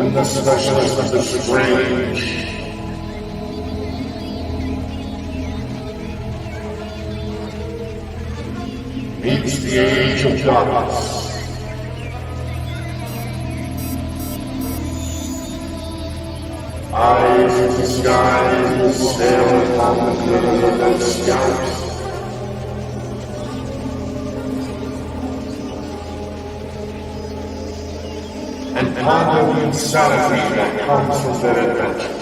when the specialist of the strange meets the age of darkness. Eyes of the sky will stare upon the glitter of those scalps. And ponder the insanity that comes from their adventure.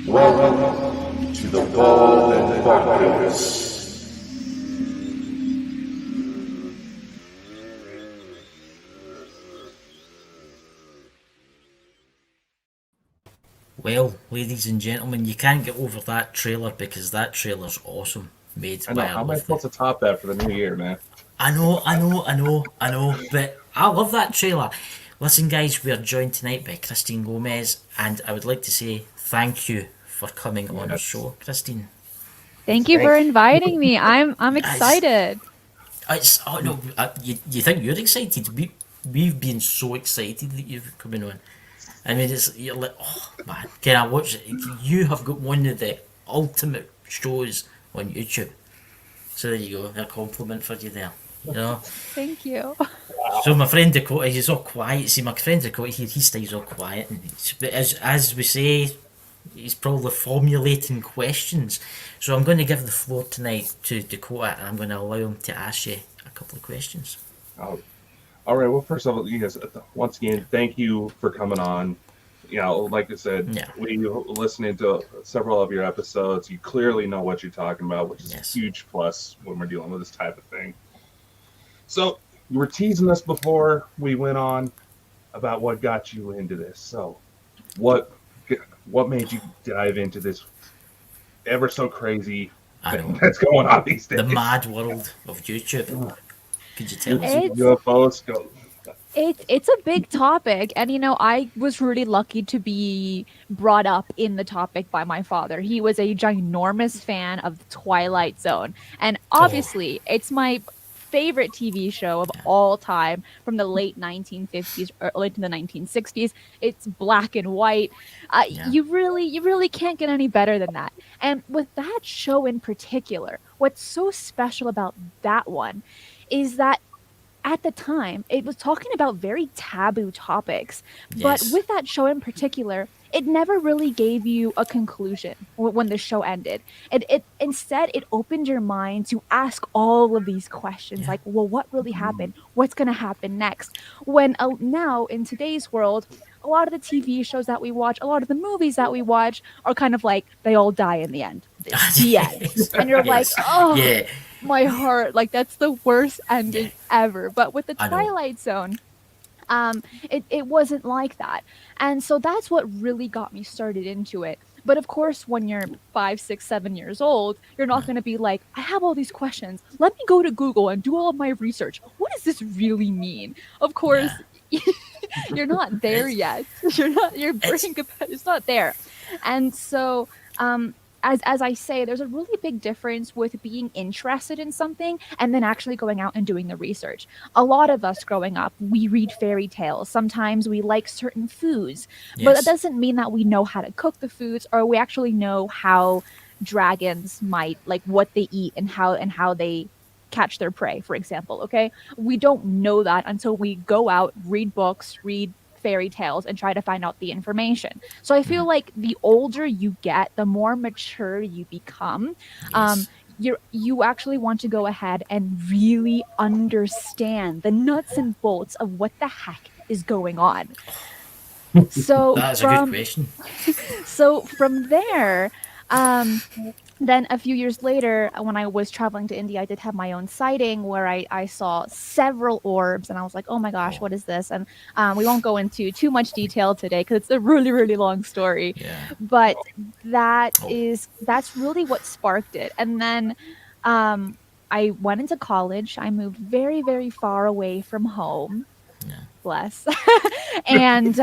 Welcome to the Bald and Bonkers. Well, ladies and gentlemen, you can't get over that trailer because that trailer's awesome. Made I know. How am I supposed to top that for the new year, man? I know, but I love that trailer. Listen, guys, we are joined tonight by Cristina Gomez, and I would like to say thank you for coming on the show, Christine. Thank you for inviting me. I'm excited. You think you're excited? We've been so excited that you've coming on. I mean, you're like, oh man, can I watch it? You have got one of the ultimate shows on YouTube. So there you go, a compliment for you there. You know. Thank you. So my friend Dakota, he's all quiet. See, my friend Dakota here, he stays all quiet. But as we say, he's probably formulating questions. So I'm going to give the floor tonight to Dakota, and I'm going to allow him to ask you a couple of questions. Oh, all right. Well, first of all, you guys, once again, thank you for coming on. You know, like I said, we listening to several of your episodes. You clearly know what you're talking about, which is a huge plus when we're dealing with this type of thing. So you were teasing us before we went on about what got you into this. So what made you dive into this ever so crazy thing that's going on these days? The mad world of YouTube. Could you tell us? UFOs go. It's a big topic, and you know, I was really lucky to be brought up in the topic by my father. He was a ginormous fan of the Twilight Zone, and obviously it's my favorite TV show of all time from the late 1950s or late to the 1960s. It's black and white. You really can't get any better than that. And with that show in particular, what's so special about that one is that at the time, it was talking about very taboo topics. But with that show in particular, it never really gave you a conclusion when the show ended. Instead, it opened your mind to ask all of these questions, like, well, what really happened? What's going to happen next? When now, in today's world, a lot of the TV shows that we watch, a lot of the movies that we watch are kind of like, they all die in the end. The end. And you're like, oh, my heart, like, that's the worst ending ever. But with the Twilight Zone, it wasn't like that. And so that's what really got me started into it. But of course, when you're 5, 6, 7 years old, you're not going to be like, I have all these questions. Let me go to Google and do all of my research. What does this really mean? Of course, you're not there yet. Your brain capacity is not there. And so, as I say, there's a really big difference with being interested in something and then actually going out and doing the research. A lot of us growing up, we read fairy tales. Sometimes we like certain foods, but that doesn't mean that we know how to cook the foods or we actually know how dragons might, like what they eat and how they catch their prey, for example. Okay, we don't know that until we go out, read books, read fairy tales, and try to find out the information. So I feel like the older you get, the more mature you become. You actually want to go ahead and really understand the nuts and bolts of what the heck is going on. So that's a good question. So from there, then a few years later, when I was traveling to India, I did have my own sighting where I saw several orbs, and I was like, oh my gosh, what is this? And we won't go into too much detail today because it's a really, really long story. But that's really what sparked it. And then I went into college. I moved very, very far away from home. Bless. and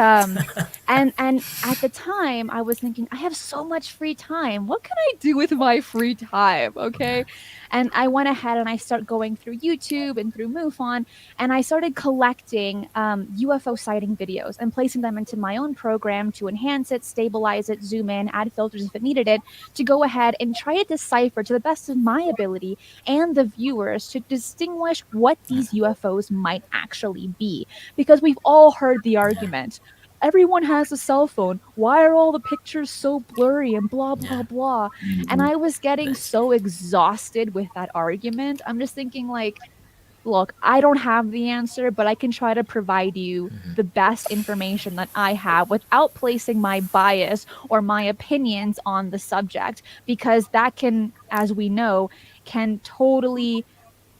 and at the time I was thinking, I have so much free time. What can I do with my free time? Okay. And I went ahead and I started going through YouTube and through MUFON, and I started collecting UFO sighting videos and placing them into my own program to enhance it, stabilize it, zoom in, add filters if it needed it, to go ahead and try to decipher to the best of my ability and the viewers to distinguish what these UFOs might actually be. Because we've all heard the argument, everyone has a cell phone. Why are all the pictures so blurry and blah, blah, blah? And I was getting so exhausted with that argument. I'm just thinking, like, look, I don't have the answer, but I can try to provide you the best information that I have without placing my bias or my opinions on the subject, because that can, as we know, can totally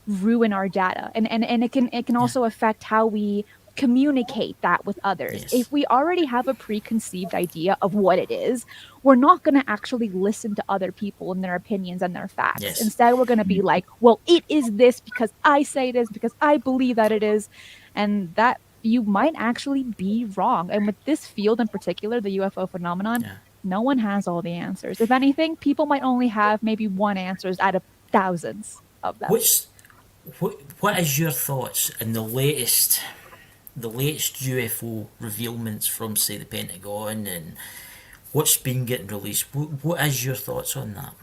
ruin our data. And it can also affect how we communicate that with others. Yes. If we already have a preconceived idea of what it is, we're not going to actually listen to other people and their opinions and their facts. Yes. Instead, we're going to be like, well, it is this because I say it is, because I believe that it is. And that you might actually be wrong. And with this field in particular, the UFO phenomenon, no one has all the answers. If anything, people might only have maybe one answers out of thousands of them. What is your thoughts in the latest UFO revealments from, say, the Pentagon, and what's been getting released? What is your thoughts on that?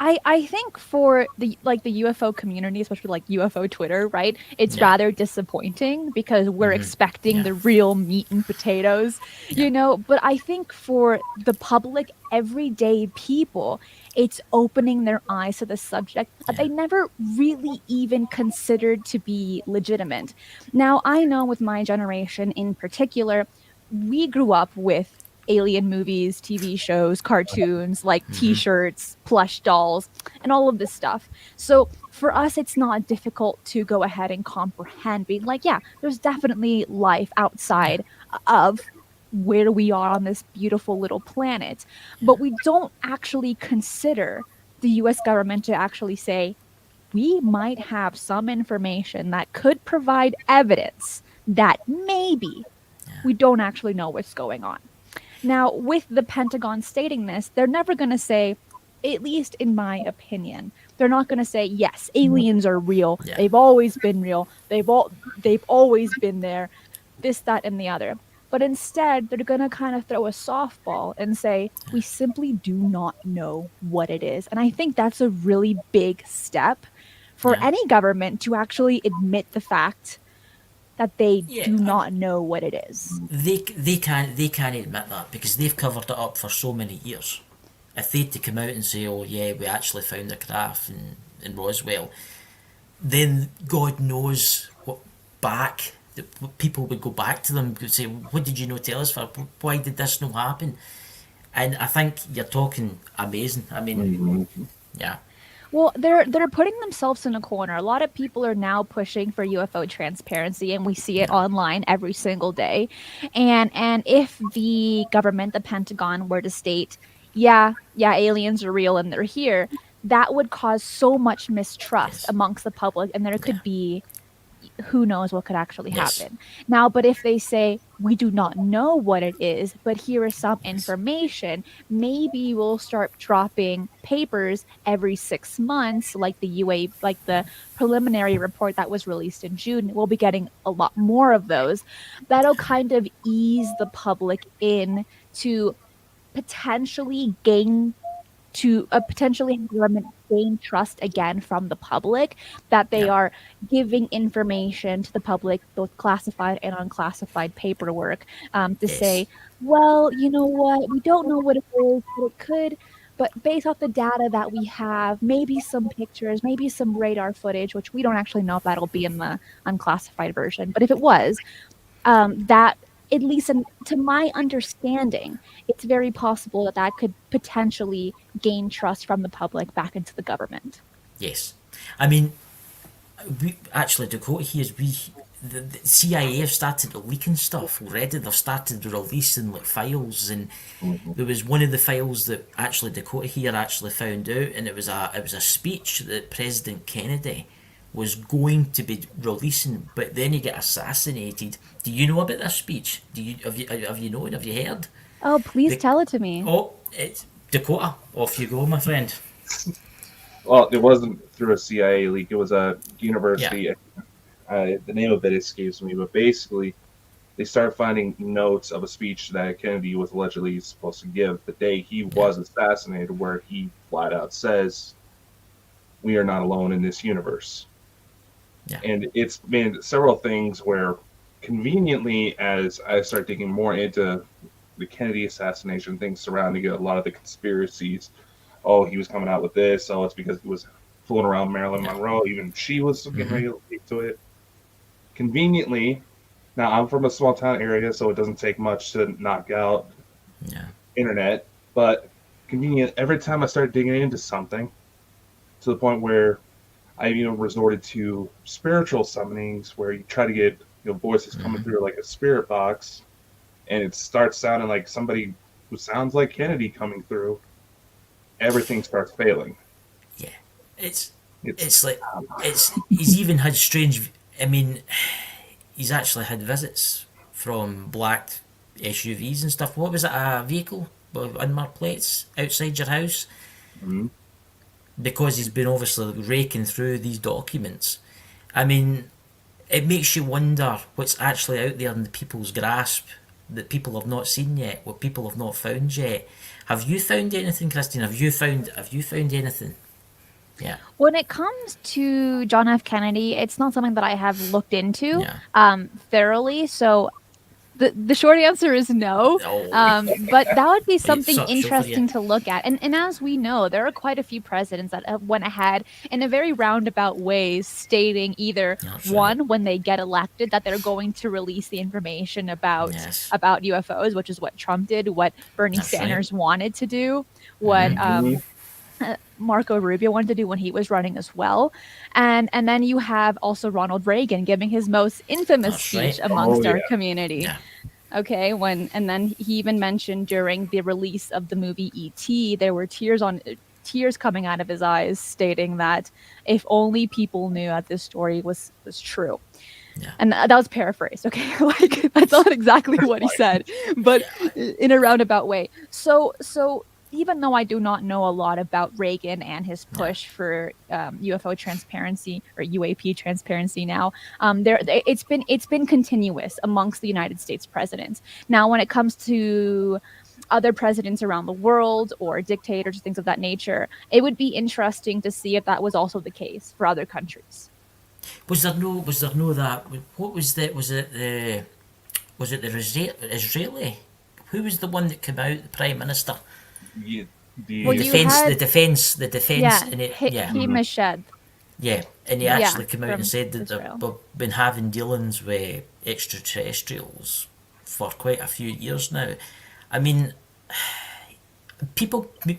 I think for the UFO community, especially like UFO Twitter, right? It's rather disappointing because we're expecting the real meat and potatoes, you know. But I think for the public, everyday people, it's opening their eyes to the subject that they never really even considered to be legitimate. Now, I know with my generation in particular, we grew up with alien movies, TV shows, cartoons, like t-shirts, plush dolls, and all of this stuff. So for us, it's not difficult to go ahead and comprehend, being like, yeah, there's definitely life outside of where we are on this beautiful little planet. But we don't actually consider the US government to actually say, we might have some information that could provide evidence that maybe we don't actually know what's going on. Now, with the Pentagon stating this, they're never going to say, at least in my opinion, they're not going to say, yes, aliens are real. Yeah. They've always been real. They've always been there, this, that, and the other. But instead, they're going to kind of throw a softball and say, we simply do not know what it is. And I think that's a really big step for any government to actually admit the fact that they do not know what it is. They can't admit that because they've covered it up for so many years. If they had to come out and say, oh yeah, we actually found a craft in Roswell, then God knows what people would go back to them and say, what did you not tell us for? Why did this not happen? And I think you're talking amazing. I mean, Well, they're putting themselves in a corner. A lot of people are now pushing for UFO transparency, and we see it online every single day. And if the government, the Pentagon, were to state, yeah, aliens are real and they're here, that would cause so much mistrust amongst the public, and there could be, who knows what could actually happen. Now, but if they say, we do not know what it is, but here is some information, maybe we'll start dropping papers every 6 months, like the preliminary report that was released in June. We'll be getting a lot more of those. That'll kind of ease the public in to potentially government gain trust again from the public, that they are giving information to the public, both classified and unclassified paperwork, to say, well, you know what, we don't know what it is, but it could, but based off the data that we have, maybe some pictures, maybe some radar footage, which we don't actually know if that'll be in the unclassified version, but if it was, that, at least to my understanding, it's very possible that could potentially gain trust from the public back into the government. Yes. I mean, Dakota here, the CIA have started leaking stuff already. They've started releasing like files, and there was one of the files that Dakota here found out, and it was a speech that President Kennedy was going to be releasing, but then he got assassinated. Do you know about this speech? Have you known? Have you heard? Oh, please tell it to me. Oh, it's Dakota. Off you go, my friend. Well, it wasn't through a CIA leak. It was a university. Yeah. The name of it escapes me, but basically, they started finding notes of a speech that Kennedy was allegedly supposed to give the day he was assassinated, where he flat out says, "We are not alone in this universe." Yeah. And it's been several things where, conveniently, as I start digging more into the Kennedy assassination, things surrounding it, a lot of the conspiracies. Oh, he was coming out with this. Oh, it's because he was fooling around Marilyn Monroe. Even she was getting ready to leak to it. Conveniently, now I'm from a small town area, so it doesn't take much to knock out internet. But convenient, every time I start digging into something, to the point where I resorted to spiritual summonings, where you try to get voices coming through like a spirit box, and it starts sounding like somebody who sounds like Kennedy coming through. Everything starts failing. Yeah, it's like he's even had strange. I mean, he's actually had visits from black SUVs and stuff. What was it? A vehicle with unmarked plates outside your house? Mm-hmm. Because he's been obviously raking through these documents. I mean, it makes you wonder what's actually out there in the people's grasp that people have not seen yet, what people have not found yet. Have you found anything, Christine? Have you found anything? Yeah. When it comes to John F. Kennedy, it's not something that I have looked into thoroughly. So the short answer is no. But that would be something interesting to look at. And as we know, there are quite a few presidents that went ahead in a very roundabout way stating either one, when they get elected, that they're going to release the information about UFOs, which is what Trump did, what Bernie Sanders wanted to do, what Marco Rubio wanted to do when he was running as well. And then you have also Ronald Reagan giving his most infamous speech amongst our community. Yeah. Okay, and then he even mentioned during the release of the movie E.T., there were tears coming out of his eyes, stating that if only people knew that this story was true. Yeah. And that was paraphrased, okay? Like, that's not exactly what he said, but in a roundabout way. So even though I do not know a lot about Reagan and his push for UFO transparency or UAP transparency now, it's been continuous amongst the United States presidents. Now, when it comes to other presidents around the world or dictators, things of that nature, it would be interesting to see if that was also the case for other countries. Was there no that? What was that? Was it the Israeli? Who was the one that came out? The Prime Minister. The defense, and he Meshed. Yeah, and he actually came out and said that they've been having dealings with extraterrestrials for quite a few years now. I mean, people made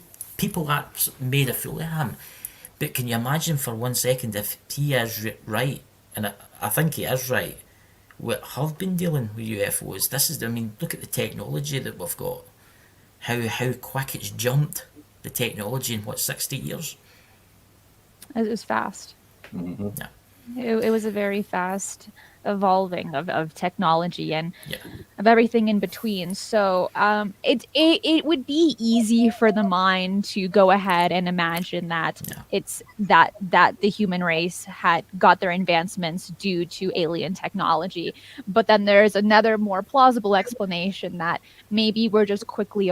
a fool of him, but can you imagine for 1 second if he is right, and I think he is right, we have been dealing with UFOs. Look at the technology that we've got. How quick it's jumped, the technology in 60 years? It was fast. Mm-hmm. Yeah. It was a very fast evolving of technology and of everything in between. So it would be easy for the mind to go ahead and imagine that it's that the human race had got their advancements due to alien technology. But then there's another more plausible explanation that maybe we're just quickly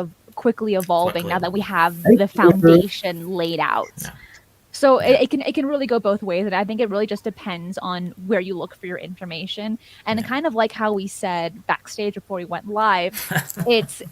evolving now that we have the foundation laid out. Yeah. So it can really go both ways, and I think it really just depends on where you look for your information. And kind of like how we said backstage before we went live, it's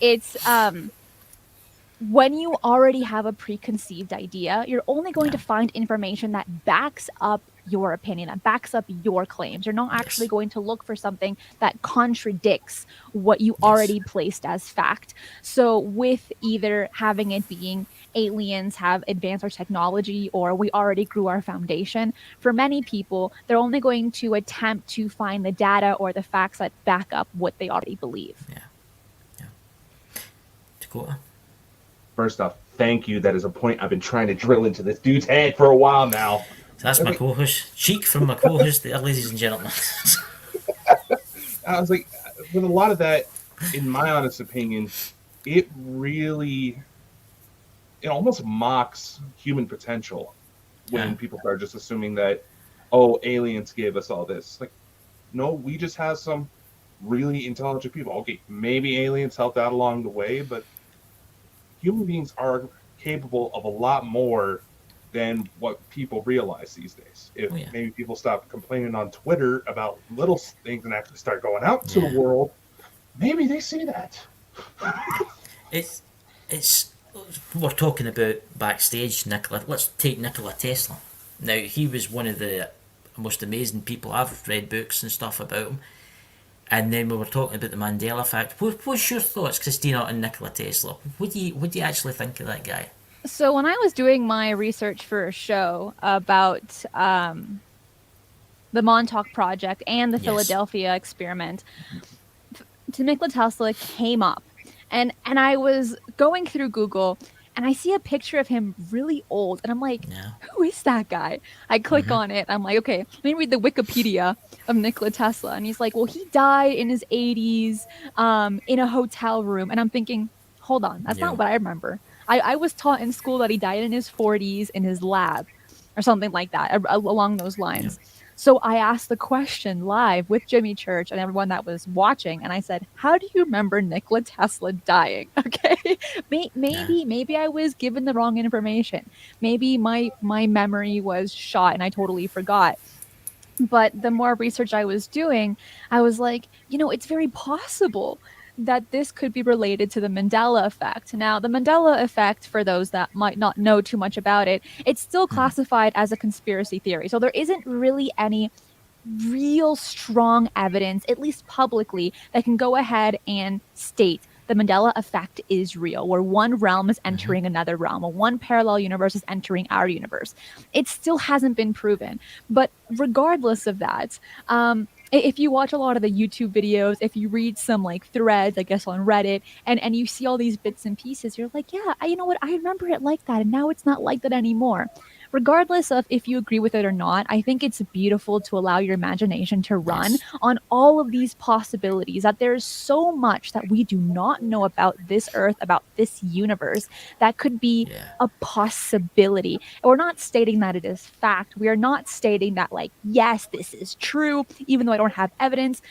when you already have a preconceived idea, you're only going to find information that backs up your opinion, that backs up your claims. You're not actually going to look for something that contradicts what you already placed as fact. So with either having it being aliens have advanced our technology or we already grew our foundation, for many people, they're only going to attempt to find the data or the facts that back up what they already believe. Yeah. Dakota? First off, thank you. That is a point I've been trying to drill into this dude's head for a while now. So that's my co-host. Cheek from my co-host there, ladies and gentlemen. I was like, with a lot of that, in my honest opinion, it almost mocks human potential when people start just assuming that, oh, aliens gave us all this. Like, no, we just have some really intelligent people. Okay, maybe aliens helped out along the way, but human beings are capable of a lot more than what people realize these days. If maybe people stop complaining on Twitter about little things and actually start going out to the world, maybe they see that. It's we're talking about backstage, Nikola. Let's take Nikola Tesla. Now, he was one of the most amazing people. I've read books and stuff about him. And then we were talking about the Mandela effect. What's your thoughts, Cristina, on Nikola Tesla? What do you actually think of that guy? So when I was doing my research for a show about the Montauk Project and the Philadelphia experiment, Nikola Tesla came up. And I was going through Google, and I see a picture of him really old. And I'm like, who is that guy? I click on it. I'm like, okay, let me read the Wikipedia of Nikola Tesla. And he's like, well, he died in his 80s in a hotel room. And I'm thinking, hold on, that's not what I remember. I was taught in school that he died in his 40s in his lab or something like that, along those lines. So I asked the question live with Jimmy Church and everyone that was watching, and I said, how do you remember Nikola Tesla dying? Okay, maybe I was given the wrong information. Maybe my memory was shot and I totally forgot. But the more research I was doing, I was like, it's very possible that this could be related to the Mandela effect. Now, the Mandela effect, for those that might not know too much about it, it's still classified as a conspiracy theory. So there isn't really any real strong evidence, at least publicly, that can go ahead and state the Mandela effect is real, where one realm is entering another realm, or one parallel universe is entering our universe. It still hasn't been proven. But regardless of that, if you watch a lot of the YouTube videos, if you read some like threads, I guess on Reddit, and you see all these bits and pieces, you're like, yeah, you know what? I remember it like that, and now it's not like that anymore. Regardless of if you agree with it or not, I think it's beautiful to allow your imagination to run on all of these possibilities, that there's so much that we do not know about this earth, about this universe, that could be a possibility. And we're not stating that it is fact. We are not stating that, like, yes, this is true, even though I don't have evidence.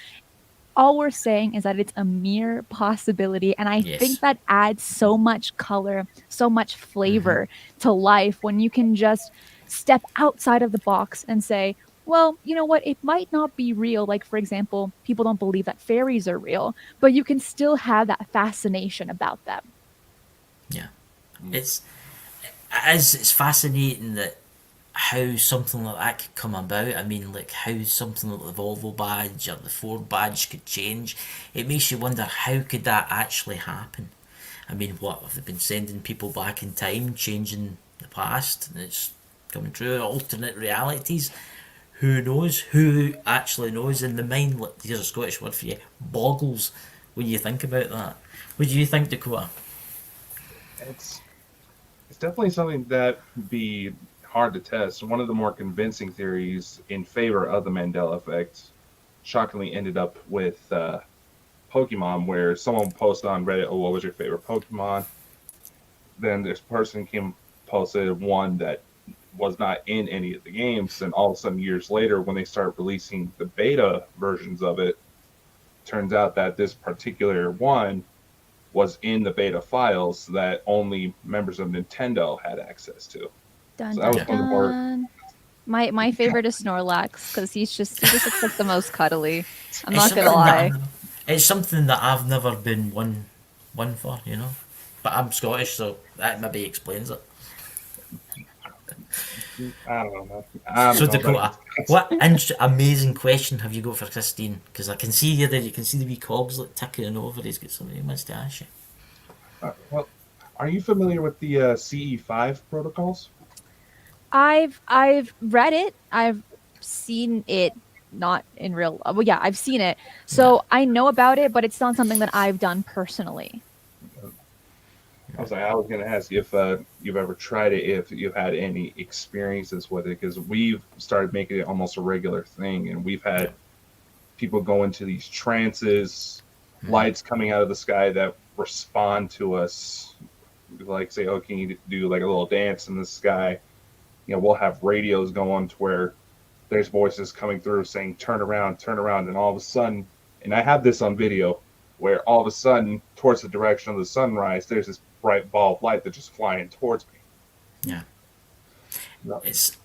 All we're saying is that it's a mere possibility. And I think that adds so much color, so much flavor to life when you can just step outside of the box and say, well, you know what? It might not be real. Like, for example, people don't believe that fairies are real, but you can still have that fascination about them. Yeah. It's fascinating that how something like that could come about. I mean, like how something like the Volvo badge or the Ford badge could change. It makes you wonder, how could that actually happen? I mean, what have they been sending people back in time, changing the past, and it's coming true, alternate realities? Who knows? Who actually knows? In the mind, like, here's a Scottish word for you, boggles when you think about that. What do you think, Dakota? It's definitely something that would be hard to test. One of the more convincing theories in favor of the Mandela effect shockingly ended up with Pokemon, where someone posted on Reddit, oh, what was your favorite Pokemon? Then this person posted one that was not in any of the games, and all of a sudden years later, when they start releasing the beta versions of it, turns out that this particular one was in the beta files that only members of Nintendo had access to. Dun, dun, dun. My favorite is Snorlax, because he just looks like the most cuddly. I'm not gonna lie. It's something that I've never been one for, you know. But I'm Scottish, so that maybe explains it. I don't know. So Dakota, what amazing question have you got for Christine? Because I can see you there. You can see the wee cogs like ticking over. He's got something he wants to ask you. Well, are you familiar with the CE5 protocols? I've read it. I've seen it, not in real. Well, yeah, I've seen it. So I know about it, but it's not something that I've done personally. I was going to ask you if you've ever tried it, if you've had any experiences with it, because we've started making it almost a regular thing, and we've had people go into these trances, lights coming out of the sky that respond to us, like say, "Oh, can you do like a little dance in the sky?" We'll have radios going to where there's voices coming through saying, turn around," and all of a sudden, and I have this on video, where all of a sudden, towards the direction of the sunrise, there's this bright ball of light that's just flying towards me. Yeah. No. It's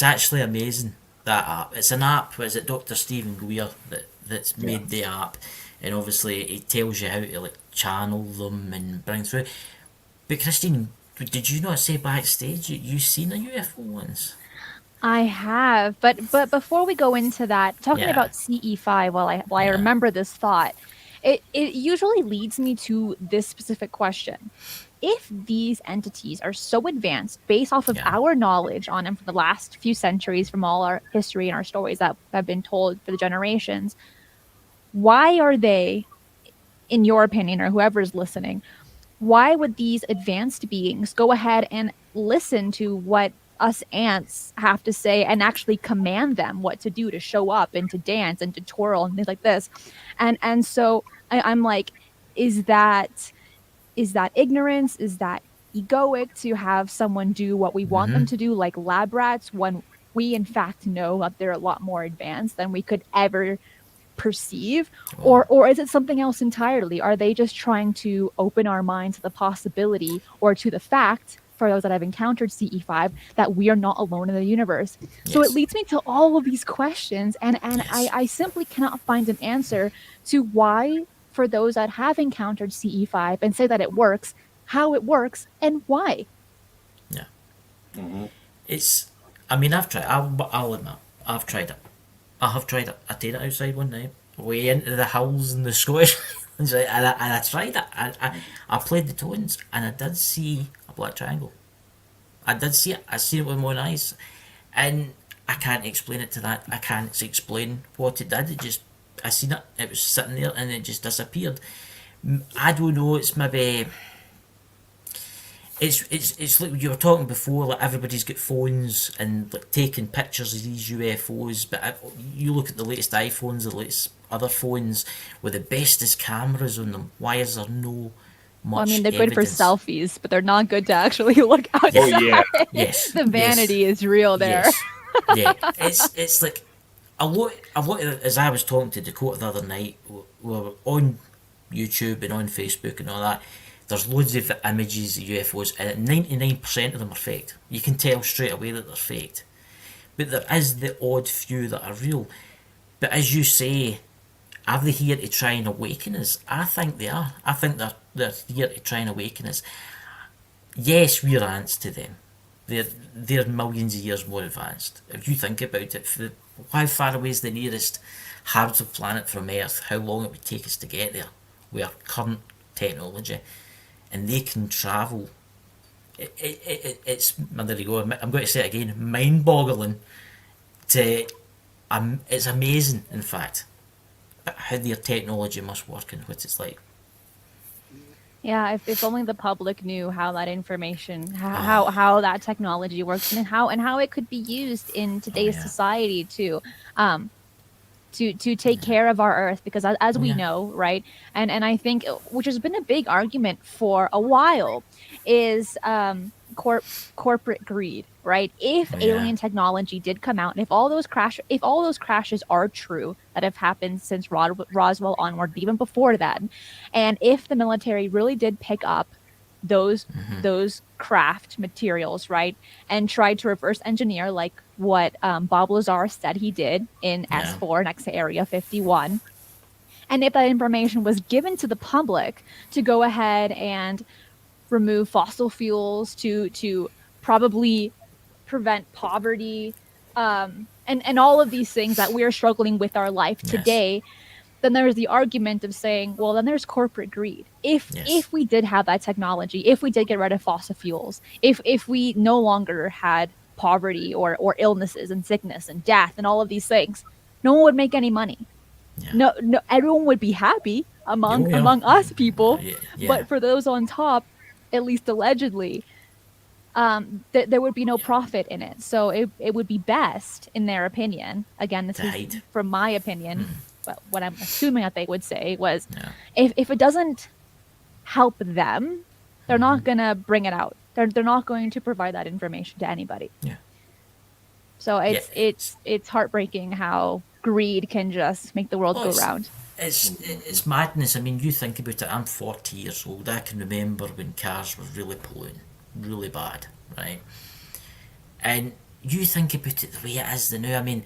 actually amazing, that app. It's an app, is it Dr. Stephen Greer that's made the app, and obviously he tells you how to like channel them and bring through. But Christine, did you not say backstage you seen a UFO once? I have, but before we go into that, talking about CE5, while I remember this thought, it usually leads me to this specific question. If these entities are so advanced based off of our knowledge on them for the last few centuries, from all our history and our stories that have been told for the generations, why are they, in your opinion, or whoever's listening, why would these advanced beings go ahead and listen to what us ants have to say and actually command them what to do, to show up and to dance and to twirl and things like this? And so I'm like, is that ignorance? Is that egoic to have someone do what we want them to do, like lab rats, when we in fact know that they're a lot more advanced than we could ever perceive? Or is it something else entirely? Are they just trying to open our minds to the possibility, or to the fact, for those that have encountered CE5, that we are not alone in the universe? So it leads me to all of these questions, and I simply cannot find an answer to why, for those that have encountered CE5 and say that it works, how it works, and why. Yeah. It's, I mean, I've tried, I'll admit, I've tried it. I have tried it. I did it outside one night, way into the hills in the Scottish Highlands, and I tried it. I played the tones, and I did see a black triangle. I did see it. I seen it with my own eyes, and I can't explain it to that. I can't explain what it did. It just, I seen it. It was sitting there, and it just disappeared. I don't know. It's maybe. It's like you were talking before, like everybody's got phones and like taking pictures of these UFOs, but you look at the latest iPhones, the latest other phones with the bestest cameras on them. Why is there no much Well, I mean, they're evidence? good for selfies, but they're not good to actually look outside. Oh, yeah. Yes. The vanity is real there. Yes. Yeah. It's like a lot of, as I was talking to Dakota the other night, we were on YouTube and on Facebook and all that. There's loads of images of UFOs, and 99% of them are faked. You can tell straight away that they're faked. But there is the odd few that are real. But as you say, are they here to try and awaken us? I think they are. I think they're here to try and awaken us. Yes, we're ants to them. They're millions of years more advanced. If you think about it, how far away is the nearest habitable planet from Earth? How long it would take us to get there with our current technology? And they can travel. It's, there you go, I'm going to say it again, mind-boggling. It's amazing, in fact, how their technology must work and what it's like. Yeah, if only the public knew how that information, how that technology works, and how it could be used in today's society to take care of our Earth, because as we know, right, and I think, which has been a big argument for a while, is corporate greed, right? If alien technology did come out, and if all those crashes are true that have happened since Roswell onward, even before that, and if the military really did pick up those craft materials, right, and tried to reverse engineer, like what Bob Lazar said he did in S4 next to Area 51, and if that information was given to the public to go ahead and remove fossil fuels to probably prevent poverty, and all of these things that we're struggling with our life today, then there's the argument of saying, well, then there's corporate greed. If we did have that technology, if we did get rid of fossil fuels, if we no longer had poverty or illnesses and sickness and death and all of these things, no one would make any money. No, everyone would be happy among us people, but for those on top, at least allegedly, there would be no profit in it. So it would be best, in their opinion, again, this is from my opinion, but what I'm assuming that they would say was, if it doesn't help them, they're not going to bring it out. They're not going to provide that information to anybody. Yeah. So it's heartbreaking how greed can just make the world go round. It's madness. I mean, you think about it. I'm 40 years old. I can remember when cars were really polluting, really bad, right? And you think about it the way it is now. I mean,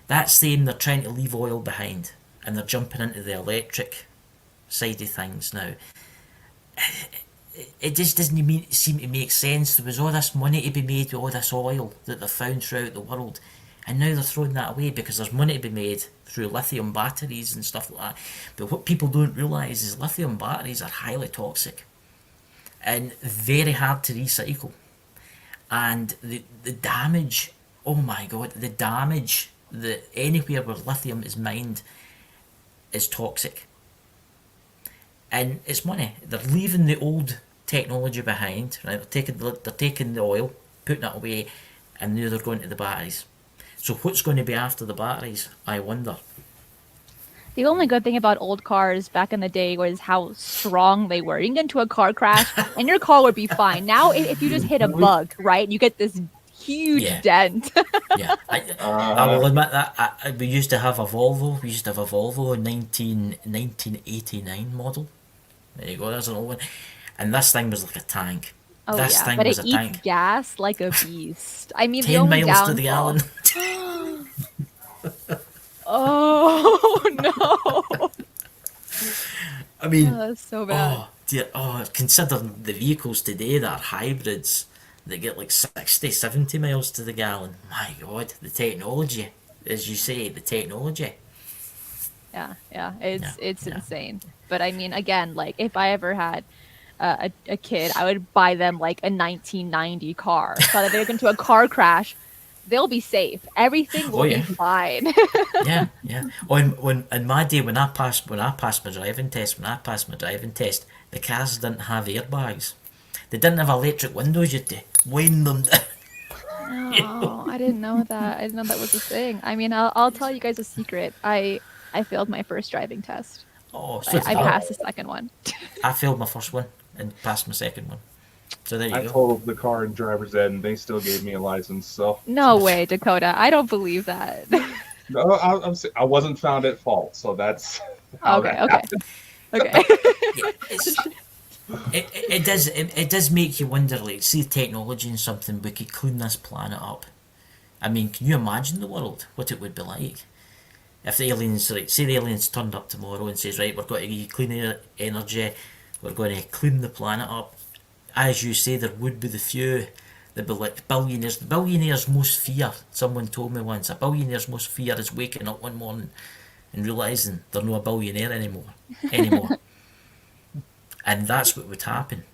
that's them. They're trying to leave oil behind, and they're jumping into the electric side of things now. It just doesn't seem to make sense. There was all this money to be made with all this oil that they've found throughout the world, and now they're throwing that away because there's money to be made through lithium batteries and stuff like that. But what people don't realise is lithium batteries are highly toxic and very hard to recycle. And the damage, oh my god, the damage that anywhere where lithium is mined is toxic. And it's money. They're leaving the old technology behind, right? They're taking the oil, putting it away, and now they're going to the batteries. So what's going to be after the batteries, I wonder. The only good thing about old cars back in the day was how strong they were. You can get into a car crash and your car would be fine. Now, if you just hit a bug, right, you get this huge dent. Yeah, I will admit that. We used to have a Volvo. We used to have a Volvo 1989 model. There you go, that's an old one. And this thing was like a tank. Oh, this thing but was it a eats tank. gas like a beast. I mean, 10 miles to the gallon. Oh, no. I mean, that's so bad. Oh, dear. Oh, considering the vehicles today that are hybrids that get like 60, 70 miles to the gallon. My God, the technology, as you say, the technology. Yeah, it's insane. But I mean, again, like if I ever had a kid, I would buy them like a 1990 car so that they get into a car crash, they'll be safe. Everything will be fine. Yeah. When in my day, when I passed my driving test, the cars didn't have airbags. They didn't have electric windows. You had to wind them down. Oh, I didn't know that. I didn't know that was a thing. I mean, I'll tell you guys a secret. I failed my first driving test. Oh, so I passed the second one. I failed my first one and passed my second one. So there you go. I totaled the car in driver's ed, and they still gave me a license. So no way, Dakota. I don't believe that. No, I wasn't found at fault, so that's okay. It does make you wonder. Like, see, technology and something, we could clean this planet up. I mean, can you imagine the world? What it would be like if the aliens, like, say the aliens turned up tomorrow and says, right, we're going to give you clean energy, we're going to clean the planet up. As you say, there would be the few that be like billionaires. The billionaire's most fear, someone told me once, a billionaire's most fear is waking up one morning and realising they're not a billionaire anymore. And that's what would happen.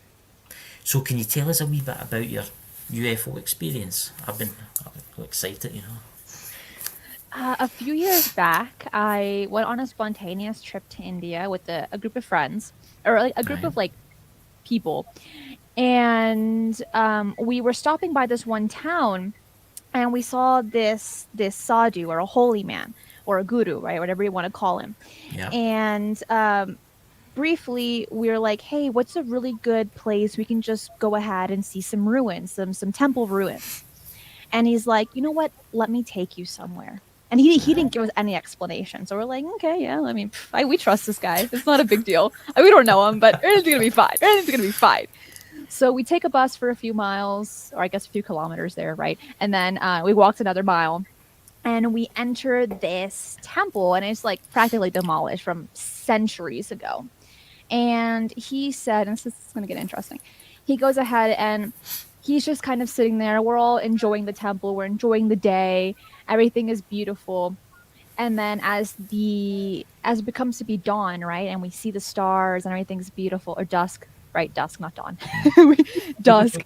So can you tell us a wee bit about your UFO experience? I'm excited, you know. A few years back, I went on a spontaneous trip to India with a group of friends, or like a group of like people, and we were stopping by this one town, and we saw this sadhu, or a holy man, or a guru, right, whatever you want to call him. Yeah. And briefly, we were like, "Hey, what's a really good place we can just go ahead and see some ruins, some temple ruins?" And he's like, "You know what? Let me take you somewhere." And he didn't give us any explanation. So we're like, okay, yeah, I mean, we trust this guy. It's not a big deal. We don't know him, but everything's going to be fine. Everything's going to be fine. So we take a bus for a few miles, or I guess a few kilometers there, right? And then we walked another mile, and we enter this temple, and it's like practically demolished from centuries ago. And he said, and this is going to get interesting, he goes ahead and he's just kind of sitting there. We're all enjoying the temple. We're enjoying the day. Everything is beautiful. And then as it becomes to be dawn, right, and we see the stars and everything's beautiful, or dusk, right? Dusk, not dawn. Dusk.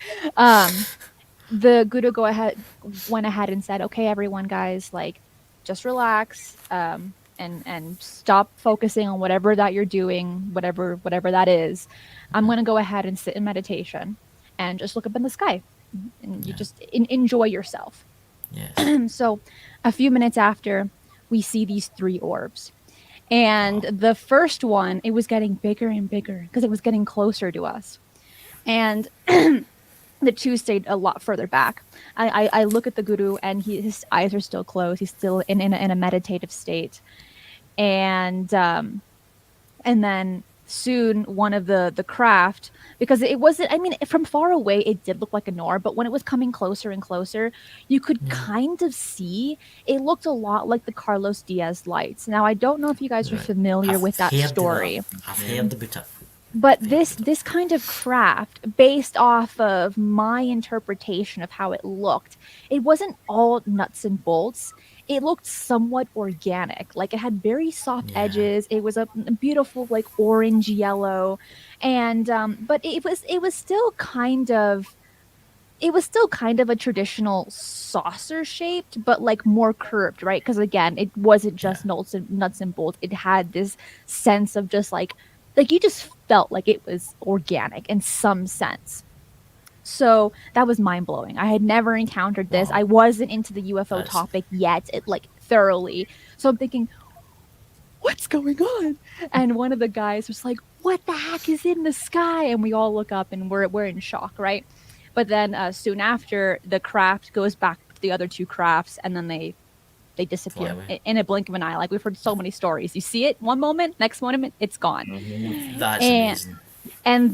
The guru went ahead and said, "Okay, everyone, guys, like, just relax, and and stop focusing on whatever that you're doing, whatever that is. I'm going to go ahead and sit in meditation and just look up in the sky, and you just enjoy yourself. Yes. So a few minutes after, we see these 3 orbs. And the first one, it was getting bigger and bigger because it was getting closer to us. And the 2 stayed a lot further back. I look at the guru, and his eyes are still closed. He's still in a meditative state. And then soon one of the craft, because it wasn't, I mean, from far away it did look like an orb, but when it was coming closer and closer, you could kind of see it looked a lot like the Carlos Diaz lights. Now I don't know if you guys are familiar with that story. I've heard about it. But this kind of craft, based off of my interpretation of how it looked, it wasn't all nuts and bolts. It looked somewhat organic. Like, it had very soft edges. It was a beautiful, like, orange yellow, and but it was still kind of a traditional saucer shaped, but like more curved, right? Because again, it wasn't just nuts and bolts. It had this sense of just like you just felt like it was organic in some sense. So that was mind blowing. I had never encountered this. I wasn't into the UFO topic yet, thoroughly. So I'm thinking, what's going on? And one of the guys was like, what the heck is in the sky? And we all look up and we're in shock, right? But then soon after, the craft goes back to the other 2 crafts, and then they disappear in a blink of an eye. Like, we've heard so many stories. You see it one moment, next moment it's gone. That's amazing. And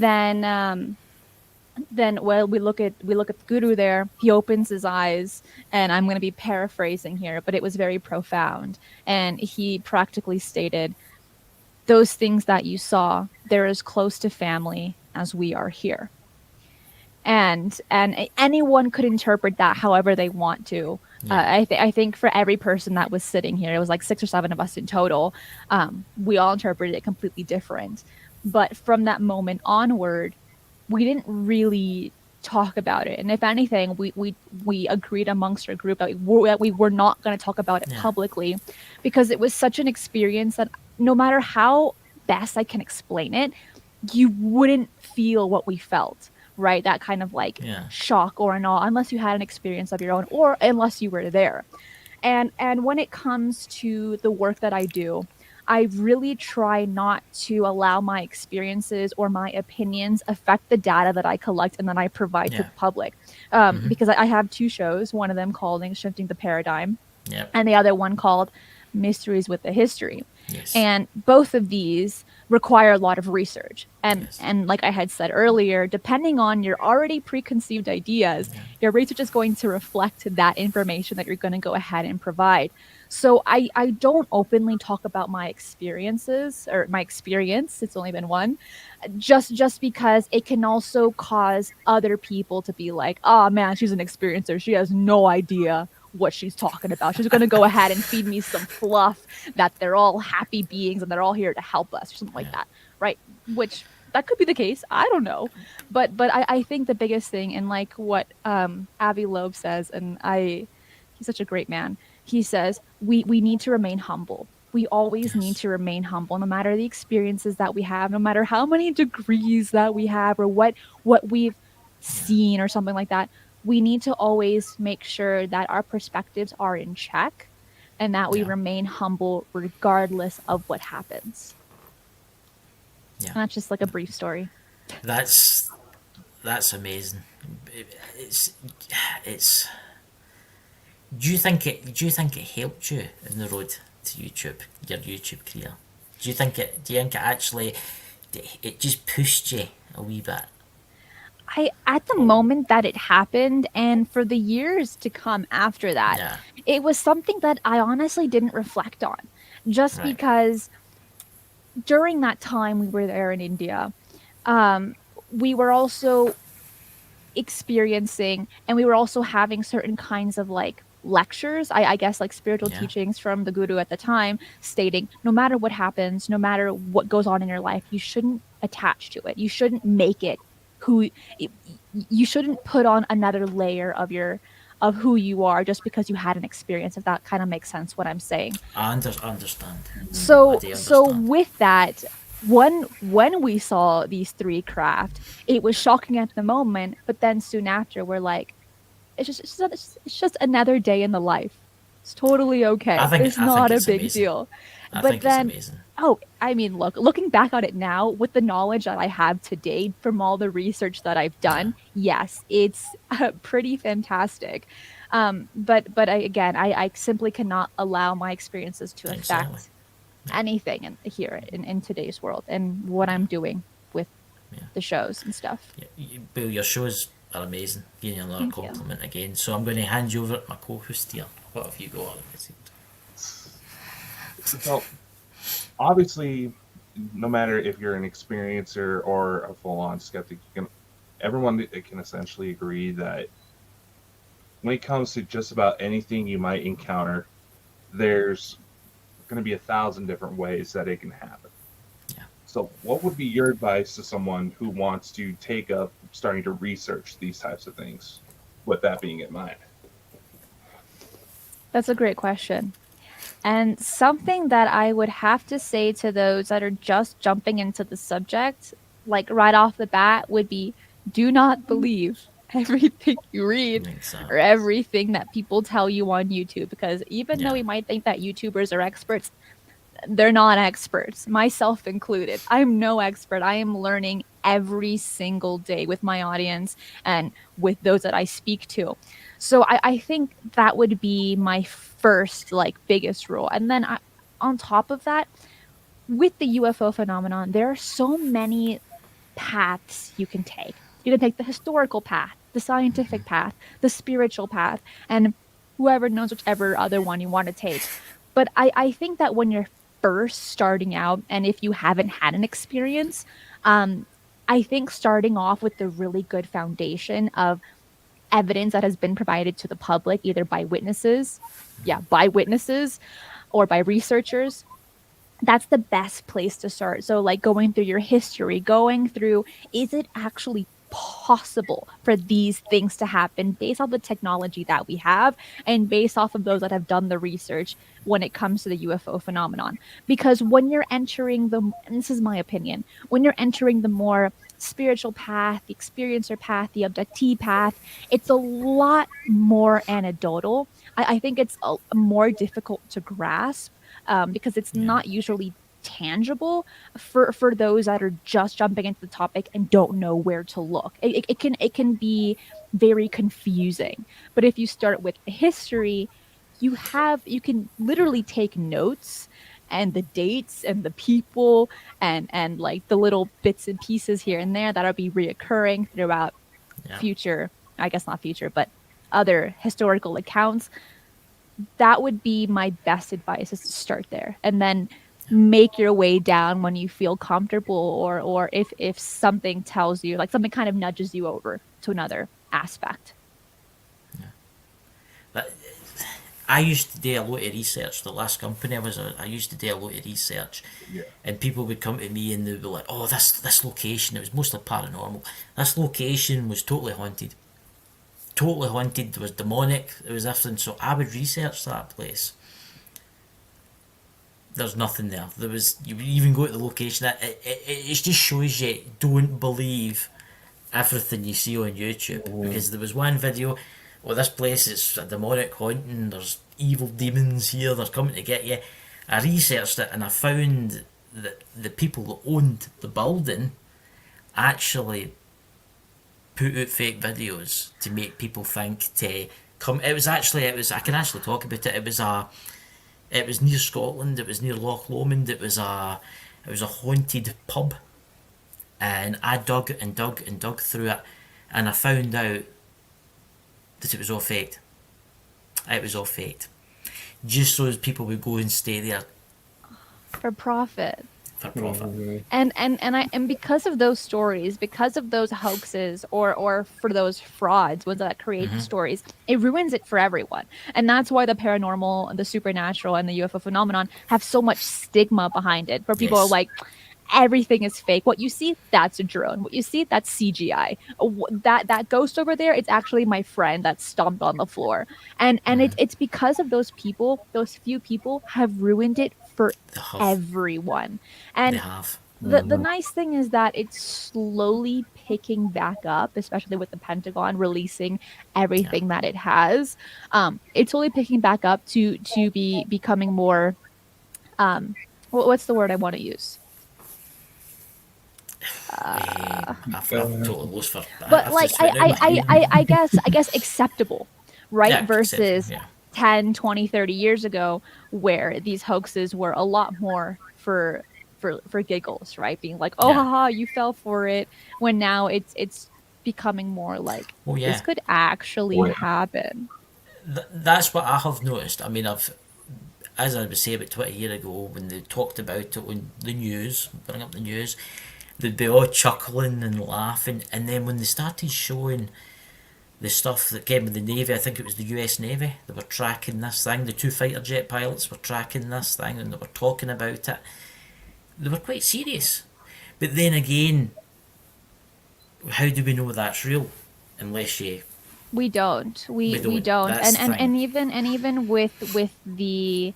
then we look at the guru there. He opens his eyes, and I'm going to be paraphrasing here, but it was very profound. And he practically stated, "Those things that you saw, they're as close to family as we are here." And anyone could interpret that however they want to. I think for every person that was sitting here, it was like 6 or 7 of us in total, we all interpreted it completely different. But from that moment onward, we didn't really talk about it. And if anything, we agreed amongst our group that we were not going to talk about it publicly, because it was such an experience that no matter how best I can explain it, you wouldn't feel what we felt. Right? That kind of like shock or an awe, unless you had an experience of your own, or unless you were there. And when it comes to the work that I do, I really try not to allow my experiences or my opinions affect the data that I collect and that I provide to the public. Because I have 2 shows, one of them called Shifting the Paradigm, and the other one called Mysteries with a History. And both of these require a lot of research. And like I had said earlier, depending on your already preconceived ideas, your research is going to reflect that information that you're going to go ahead and provide. So I don't openly talk about my experiences or my experience. It's only been one, just because it can also cause other people to be like, oh man, she's an experiencer. She has no idea what she's talking about. She's going to go ahead and feed me some fluff that they're all happy beings and they're all here to help us or something like that, right? Which that could be the case. I don't know. But I think the biggest thing, and like what Avi Loeb says, and he's such a great man. He says, we need to remain humble. We always need to remain humble, no matter the experiences that we have, no matter how many degrees that we have or what we've seen or something like that. We need to always make sure that our perspectives are in check and that we remain humble regardless of what happens. And that's just like a brief story. That's amazing. It's. Do you think it helped you in the road to YouTube, your YouTube career? Do you think it actually it just pushed you a wee bit? At the moment that it happened, and for the years to come after that, it was something that I honestly didn't reflect on, just because during that time we were there in India, we were also experiencing, and we were also having certain kinds of like lectures, I guess like spiritual teachings from the guru at the time, stating no matter what happens, no matter what goes on in your life, you shouldn't attach to it. You shouldn't make it you shouldn't put on another layer of your of who you are just because you had an experience, if that kind of makes sense what I'm saying. I understand. So I do so understand. with that, when we saw these three craft, it was shocking at the moment, but then soon after we're like, it's just another day in the life. It's totally okay. It's I think not a it's big amazing. deal. I But think it's then, amazing. oh, I mean, looking back on it now with the knowledge that I have today from all the research that I've done, yes, it's pretty fantastic. But I simply cannot allow my experiences to Exactly. affect anything in today's world and what I'm doing with Yeah. the shows and stuff. Bill, your shows are amazing. Giving you another Thank you. compliment again. So I'm going to hand you over to my co-host here. What have you got? So, obviously, no matter if you're an experiencer or a full-on skeptic, everyone can essentially agree that when it comes to just about anything you might encounter, there's going to be 1,000 different ways that it can happen. Yeah. So, what would be your advice to someone who wants to take up starting to research these types of things, with that being in mind? That's a great question. And something that I would have to say to those that are just jumping into the subject, like right off the bat, would be do not believe everything you read Exactly. or everything that people tell you on YouTube. Because even though Yeah. we might think that YouTubers are experts, they're not experts, myself included. I'm no expert. I am learning every single day with my audience and with those that I speak to. So I think that would be my first biggest rule. And then on top of that, with the UFO phenomenon, there are so many paths you can take. You can take the historical path, the scientific path, the spiritual path, and whoever knows whichever other one you want to take. But I think that when you're first starting out, and if you haven't had an experience, I think starting off with the really good foundation of evidence that has been provided to the public, either by witnesses, or by researchers, that's the best place to start. So like going through your history, going through, is it actually possible for these things to happen based off the technology that we have and based off of those that have done the research when it comes to the UFO phenomenon? Because when you're entering and this is my opinion, when you're entering the more spiritual path, the experiencer path, the abductee path, it's a lot more anecdotal. I think it's more difficult to grasp because it's not usually tangible for those that are just jumping into the topic and don't know where to look. It can be very confusing. But if you start with history, you can literally take notes and the dates and the people and like the little bits and pieces here and there that'll be reoccurring throughout future, I guess not future, but other historical accounts. That would be my best advice, is to start there and then make your way down when you feel comfortable, or if something tells you, like something kind of nudges you over to another aspect. But I used to do a lot of research. The last company I used to do a lot of research, and people would come to me and they would be like, "Oh, this location." It was mostly paranormal. This location was totally haunted. Totally haunted. It was demonic. It was everything. So I would research that place. There's nothing there. You would even go to the location. It just shows you don't believe everything you see on YouTube. Because there was one video, this place is a demonic haunting, there's evil demons here, they're coming to get you. I researched it and I found that the people that owned the building actually put out fake videos to make people think to come. I can actually talk about it. It was near Scotland. It was near Loch Lomond. It was a haunted pub, and I dug and dug and dug through it, and I found out that it was all faked. It was all faked, just so as people would go and stay there For profit. for profit. And because of those stories, because of those hoaxes, or for those frauds, ones that create the stories, it ruins it for everyone. And that's why the paranormal, the supernatural, and the UFO phenomenon have so much stigma behind it. For people are like, everything is fake. What you see, that's a drone. What you see, that's CGI. That ghost over there, it's actually my friend that stomped on the floor. And it's because of those people, those few people have ruined it for They have. everyone. They And have. the nice thing is that it's slowly picking back up, especially with the Pentagon releasing everything that it has. It's slowly picking back up to be becoming more. What's the word I want to use? I've totally lost for. I But have to like just write down my name. I guess acceptable, right? Yeah, acceptable. Versus Yeah. 10, 20, 30 years ago, where these hoaxes were a lot more for giggles, right? Being like, oh Yeah. haha, you fell for it. When now it's becoming more like Oh this yeah. could actually happen. That's what I have noticed. I mean, as I would say about 20 years ago, when they talked about it on the news, bring up the news, they'd be all chuckling and laughing, and then when they started showing the stuff that came with the Navy, I think it was the US Navy, they were tracking this thing, the two fighter jet pilots were tracking this thing, and they were talking about it. They were quite serious. But then again, how do we know that's real? Unless you... We don't. We We don't. don't. That's the thing. And even with the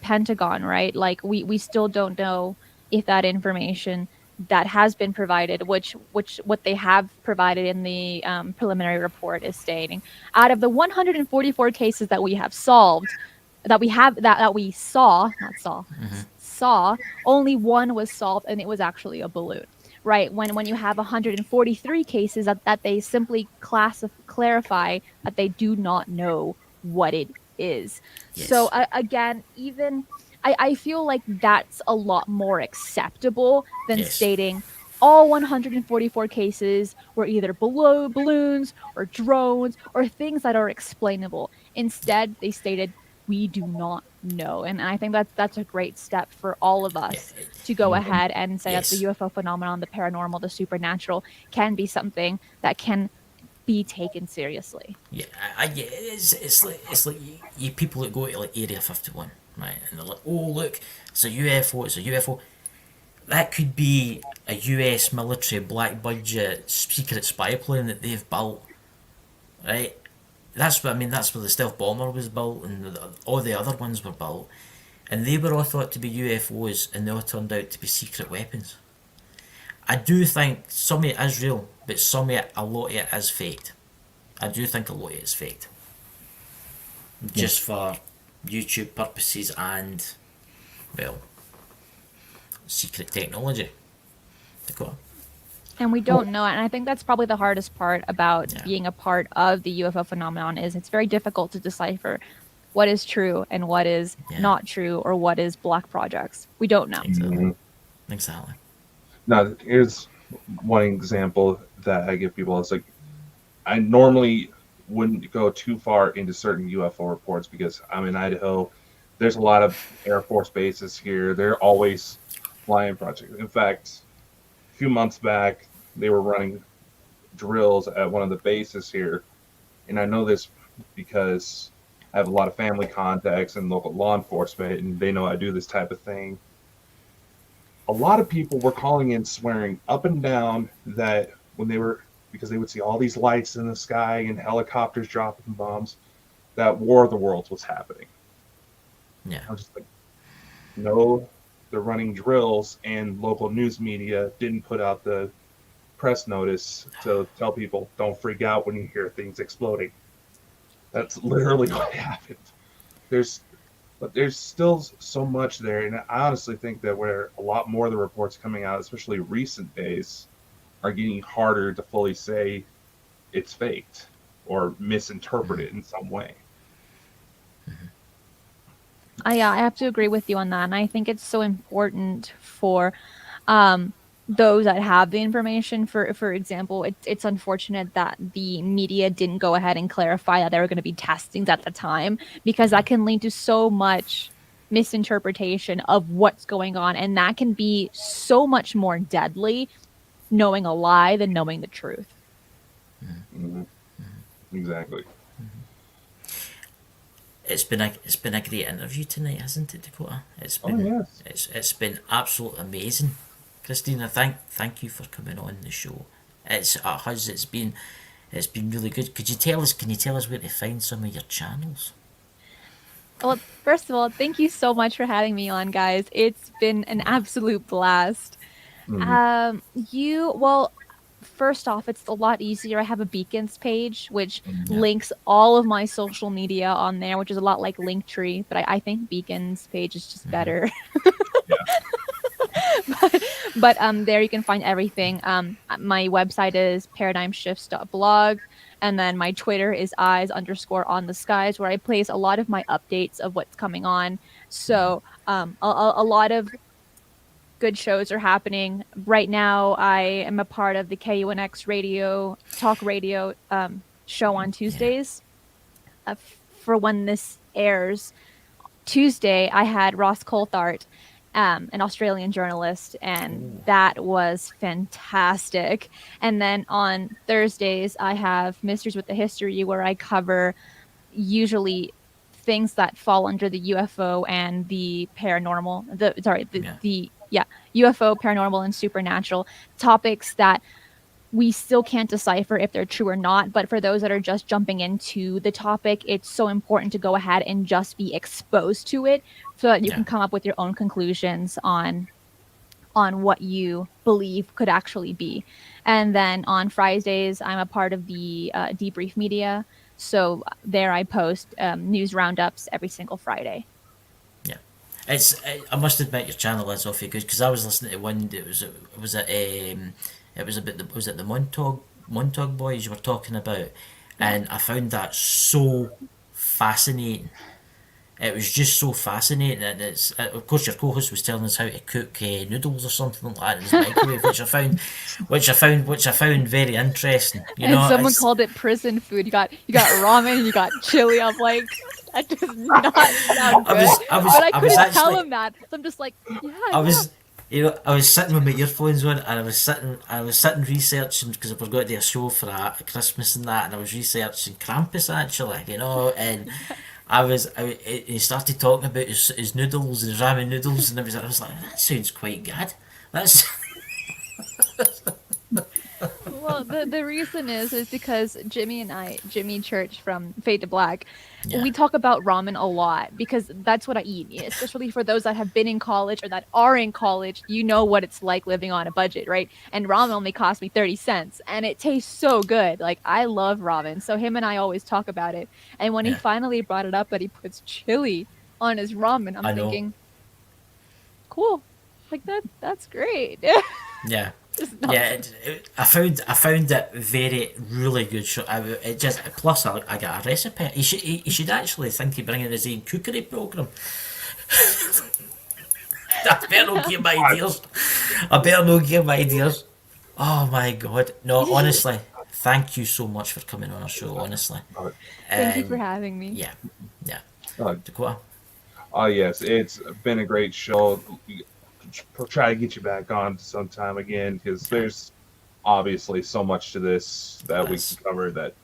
Pentagon, right? Like we still don't know if that information that has been provided, which what they have provided in the preliminary report is stating, out of the 144 cases that we have solved, that we have that we saw, not saw, saw, only one was solved, and it was actually a balloon. Right, when you have 143 cases that they simply clarify that they do not know what it is. Yes. So again, even I feel like that's a lot more acceptable than Yes. stating all 144 cases were either balloons or drones or things that are explainable. Instead, they stated we do not know, and I think that's a great step for all of us to go ahead and say that the Yes. UFO phenomenon, the paranormal, the supernatural, can be something that can be taken seriously. Yeah, yeah, it's like you people that go to like Area 51, right? And they're like, oh look, it's a UFO, it's a UFO. That could be a US military black budget secret spy plane that they've built, right? That's what I mean. That's where the stealth bomber was built, and all the other ones were built, and they were all thought to be UFOs, and they all turned out to be secret weapons. I do think some of it is real, but some of it, a lot of it is faked. I do think a lot of it is faked. Just for YouTube purposes and, well, secret technology. Dakota. And we don't know it. And I think that's probably the hardest part about being a part of the UFO phenomenon is it's very difficult to decipher what is true and what is not true, or what is black projects. We don't know. Exactly. Now, here's one example that I give people. It's like, I normally wouldn't go too far into certain UFO reports because I'm in Idaho. There's a lot of Air Force bases here. They're always flying projects. In fact, a few months back, they were running drills at one of the bases here. And I know this because I have a lot of family contacts in local law enforcement, and they know I do this type of thing. A lot of people were calling in swearing up and down that when they were, because they would see all these lights in the sky and helicopters dropping bombs, that War of the Worlds was happening. Yeah. I was just like, no, they're running drills, and local news media didn't put out the press notice to tell people don't freak out when you hear things exploding. That's literally what happened. But there's still so much there, and I honestly think that where a lot more of the reports coming out, especially recent days, are getting harder to fully say it's faked or misinterpreted in some way. I have to agree with you on that, and I think it's so important for those that have the information. For example, it's unfortunate that the media didn't go ahead and clarify that there were going to be testings at the time, because that can lead to so much misinterpretation of what's going on, and that can be so much more deadly knowing a lie than knowing the truth. Exactly. it's been a great interview tonight, hasn't it, Dakota? It's Oh, been yes. it's been absolutely amazing. Christina, thank you for coming on the show. It's been really good. Can you tell us where to find some of your channels? Well, first of all, thank you so much for having me on, guys. It's been an absolute blast. Well, first off, it's a lot easier. I have a Beacons page, which links all of my social media on there, which is a lot like Linktree, but I think Beacons page is just better. but there you can find everything. My website is paradigmshifts.blog, and then my Twitter is eyes_on_the skies, where I place a lot of my updates of what's coming on. So a lot of good shows are happening right now. I am a part of the KUNX radio talk radio show on Tuesdays. For when this airs, Tuesday I had Ross Coulthart, an Australian journalist, and that was fantastic. And then on Thursdays I have Mysteries with the History, where I cover usually things that fall under the UFO and the paranormal, the UFO, paranormal, and supernatural topics that we still can't decipher if they're true or not. But for those that are just jumping into the topic, it's so important to go ahead and just be exposed to it so that you can come up with your own conclusions on what you believe could actually be. And then on Fridays, I'm a part of the Debrief Media. So there I post news roundups every single Friday. Yeah, I must admit your channel is awfully good, because I was listening to one. It was the Montauk boys you were talking about, and I found that so fascinating. It was just so fascinating, and it's of course your co-host was telling us how to cook noodles or something like that in his microwave, which I found very interesting. And someone called it prison food. You got ramen, you got chili. I'm like, that does not sound good. But I couldn't tell him that. So I'm just like, I was sitting with my earphones on, and I was sitting researching, because I forgot to do a show for Christmas and that, and I was researching Krampus actually, and he started talking about his noodles and his ramen noodles, and I was like, that sounds quite good. That's Well, the reason is because Jimmy Church from Fade to Black, we talk about ramen a lot, because that's what I eat. Especially for those that have been in college or that are in college, you know what it's like living on a budget, right? And ramen only cost me 30 cents, and it tastes so good. Like, I love ramen. So him and I always talk about it. And when he finally brought it up that he puts chili on his ramen, I'm thinking, cool. Like, that's great. Yeah. I found it really good show. Plus I got a recipe. He should actually think of bringing his own cookery program. I better not give ideas. Oh my god! No, honestly, thank you so much for coming on our show. Honestly, thank you for having me. Yeah. Dakota. Oh yes, it's been a great show. Try to get you back on sometime again, because there's obviously so much to this that we can cover that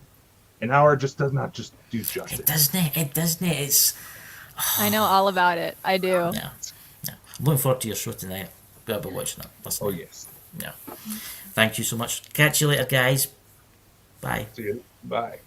an hour just does not just do justice. It doesn't. It's. I know all about it. I do. Yeah. I'm looking forward to your show tonight. Better be watching it. Listening. Oh yes. Yeah. Thank you so much. Catch you later, guys. Bye. See you. Bye.